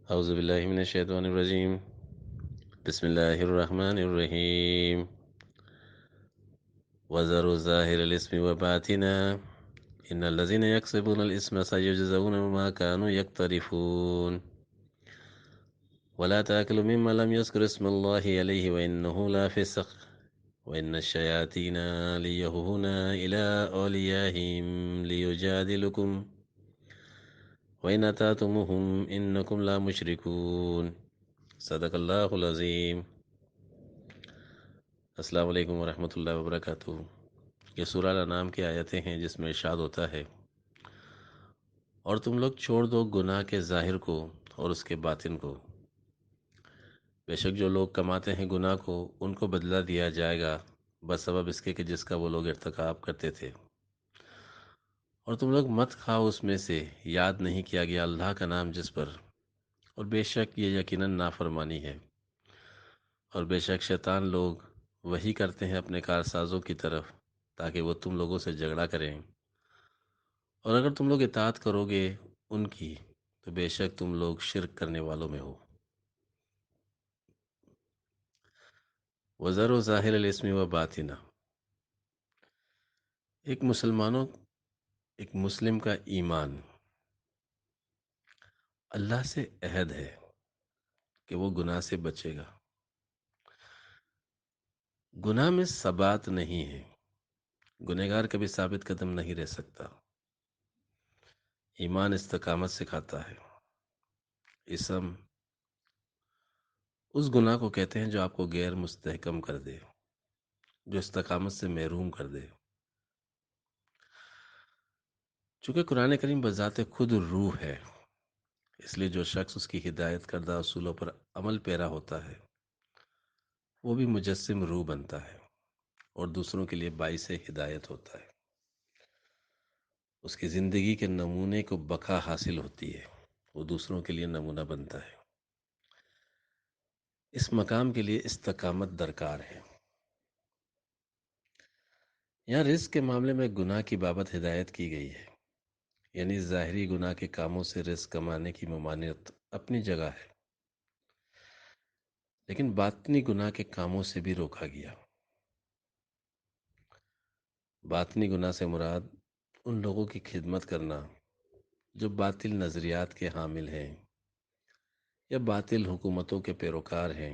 اعوذ باللہ من الشیطان الرجیم بسم اللہ الرحمن الرحیم وذروا ظاہر الاسم وباطنا ان الذين يكسبون الاسم سيجزون بما كانوا يقترفون ولا تأكلوا مما لم يذكر اسم الله عليه وإنه لفسق وإن الشياطين ليهون إلى أوليائهم ليجادلكم وإن أطعتموهم إنكم لا مشركون صدق اللہ العظیم۔ السلام علیکم ورحمۃ اللہ وبرکاتہ۔ یہ سورہ الانعام کی آیتیں ہیں جس میں ارشاد ہوتا ہے، اور تم لوگ چھوڑ دو گناہ کے ظاہر کو اور اس کے باطن کو، بے شک جو لوگ کماتے ہیں گناہ کو ان کو بدلہ دیا جائے گا بس سبب اس کے کہ جس کا وہ لوگ ارتکاب کرتے تھے۔ اور تم لوگ مت کھاؤ اس میں سے یاد نہیں کیا گیا اللہ کا نام جس پر، اور بے شک یہ یقیناً نافرمانی ہے، اور بے شک شیطان لوگ وہی کرتے ہیں اپنے کارسازوں کی طرف تاکہ وہ تم لوگوں سے جھگڑا کریں، اور اگر تم لوگ اطاعت کرو گے ان کی تو بے شک تم لوگ شرک کرنے والوں میں ہو۔ وَذَرُوا ظَاهِرَ الْإِثْمِ وَبَاطِنَهُ، ایک مسلم کا ایمان اللہ سے عہد ہے کہ وہ گناہ سے بچے گا۔ گناہ میں ثبات نہیں ہے، گنہگار کبھی ثابت قدم نہیں رہ سکتا۔ ایمان استقامت سکھاتا ہے۔ اسم اس گناہ کو کہتے ہیں جو آپ کو غیر مستحکم کر دے، جو استقامت سے محروم کر دے۔ چونکہ قرآن کریم بذات خود روح ہے، اس لیے جو شخص اس کی ہدایت کردہ اصولوں پر عمل پیرا ہوتا ہے وہ بھی مجسم روح بنتا ہے اور دوسروں کے لیے باعث ہدایت ہوتا ہے۔ اس کی زندگی کے نمونے کو بقا حاصل ہوتی ہے، وہ دوسروں کے لیے نمونہ بنتا ہے۔ اس مقام کے لیے استقامت درکار ہے۔ یہاں رزق کے معاملے میں گناہ کی بابت ہدایت کی گئی ہے، یعنی ظاہری گناہ کے کاموں سے رزق کمانے کی ممانعت اپنی جگہ ہے، لیکن باطنی گناہ کے کاموں سے بھی روکا گیا۔ باطنی گناہ سے مراد ان لوگوں کی خدمت کرنا جو باطل نظریات کے حامل ہیں یا باطل حکومتوں کے پیروکار ہیں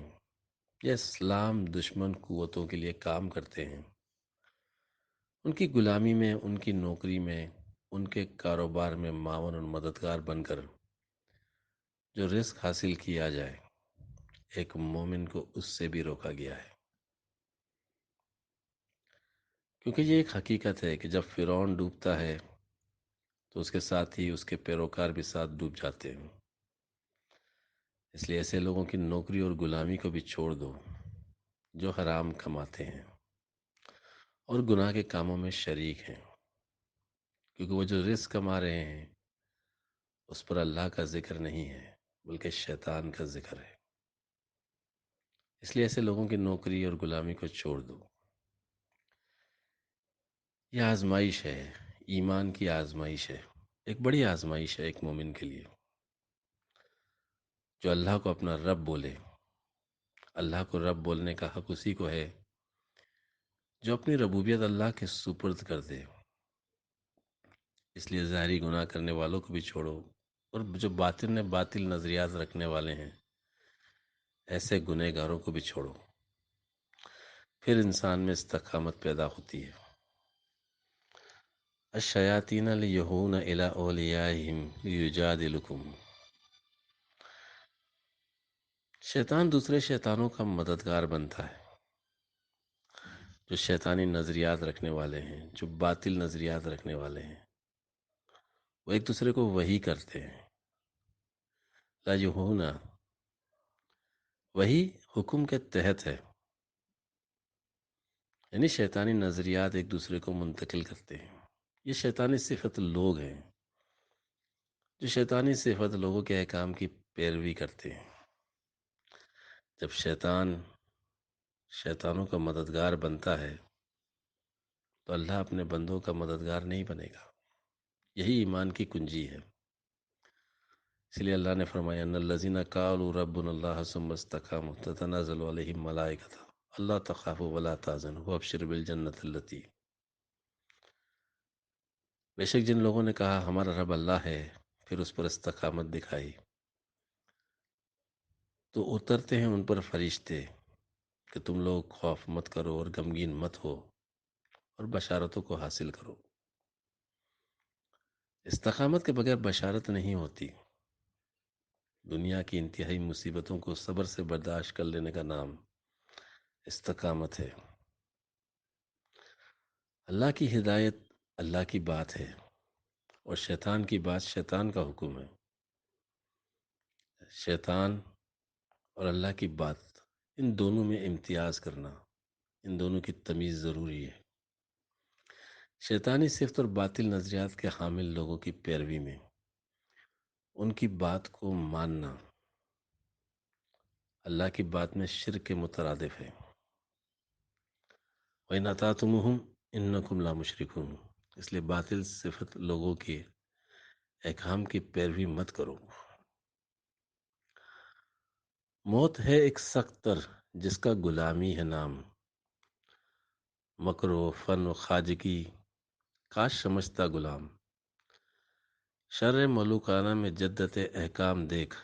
یا اسلام دشمن قوتوں کے لیے کام کرتے ہیں۔ ان کی غلامی میں، ان کی نوکری میں، ان کے کاروبار میں معاون اور مددگار بن کر جو رزق حاصل کیا جائے، ایک مومن کو اس سے بھی روکا گیا ہے، کیونکہ یہ ایک حقیقت ہے کہ جب فرعون ڈوبتا ہے تو اس کے ساتھ ہی اس کے پیروکار بھی ساتھ ڈوب جاتے ہیں۔ اس لیے ایسے لوگوں کی نوکری اور غلامی کو بھی چھوڑ دو جو حرام کماتے ہیں اور گناہ کے کاموں میں شریک ہیں، کیونکہ وہ جو رزق کما رہے ہیں اس پر اللہ کا ذکر نہیں ہے بلکہ شیطان کا ذکر ہے۔ اس لیے ایسے لوگوں کی نوکری اور غلامی کو چھوڑ دو۔ یہ آزمائش ہے، ایمان کی آزمائش ہے، ایک بڑی آزمائش ہے ایک مومن کے لیے، جو اللہ کو اپنا رب بولے۔ اللہ کو رب بولنے کا حق اسی کو ہے جو اپنی ربوبیت اللہ کے سپرد کر دے۔ اس لیے ظاہری گناہ کرنے والوں کو بھی چھوڑو، اور جو باطن میں باطل نظریات رکھنے والے ہیں ایسے گنہگاروں کو بھی چھوڑو، پھر انسان میں استقامت پیدا ہوتی ہے۔ الشیاطین لیہون الی اولیائہم لیجادلکم، شیطان دوسرے شیطانوں کا مددگار بنتا ہے۔ جو شیطانی نظریات رکھنے والے ہیں، جو باطل نظریات رکھنے والے ہیں، وہ ایک دوسرے کو وہی کرتے ہیں۔ لا یہونا، وہی حکم کے تحت ہے، یعنی شیطانی نظریات ایک دوسرے کو منتقل کرتے ہیں۔ یہ شیطانی صفت لوگ ہیں جو شیطانی صفت لوگوں کے احکام کی پیروی کرتے ہیں۔ جب شیطان شیطانوں کا مددگار بنتا ہے تو اللہ اپنے بندوں کا مددگار نہیں بنے گا۔ یہی ایمان کی کنجی ہے۔ اس لیے اللہ نے فرمایا ان الذین قالوا ربنا اللہ ثم استقاموا تتنازل علیہم ملائکۃ اللہ تخافوا ولا تحزنوا وابشروا بالجنۃ التی، بے شک جن لوگوں نے کہا ہمارا رب اللہ ہے پھر اس پر استقامت دکھائی تو اترتے ہیں ان پر فرشتے کہ تم لوگ خوف مت کرو اور غمگین مت ہو اور بشارتوں کو حاصل کرو۔ استقامت کے بغیر بشارت نہیں ہوتی۔ دنیا کی انتہائی مصیبتوں کو صبر سے برداشت کر لینے کا نام استقامت ہے۔ اللہ کی ہدایت اللہ کی بات ہے اور شیطان کی بات شیطان کا حکم ہے۔ شیطان اور اللہ کی بات، ان دونوں میں امتیاز کرنا، ان دونوں کی تمیز ضروری ہے۔ شیطانی صفت اور باطل نظریات کے حامل لوگوں کی پیروی میں ان کی بات کو ماننا اللہ کی بات میں شرک کے مترادف ہے۔ وَإِنْ أَطَعْتُمُوهُمْ إِنَّكُمْ لَمُشْرِكُونَ، اس لیے باطل صفت لوگوں کے احکام کی پیروی مت کرو۔ موت ہے ایک سخت تر جس کا غلامی ہے نام، مکر و فن و خواجگی کاش سمجھتا غلام، شر ملوکانہ میں جدت احکام دیکھ،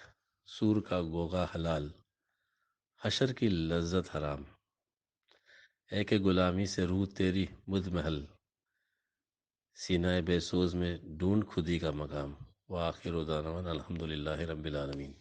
سور کا گوگا حلال حشر کی لذت حرام، ہے کہ غلامی سے روح تیری مدمحل، سینہ بے سوز میں ڈھونڈ خودی کا مقام۔ وآخر دعوانا الحمدللہ رب العالمین۔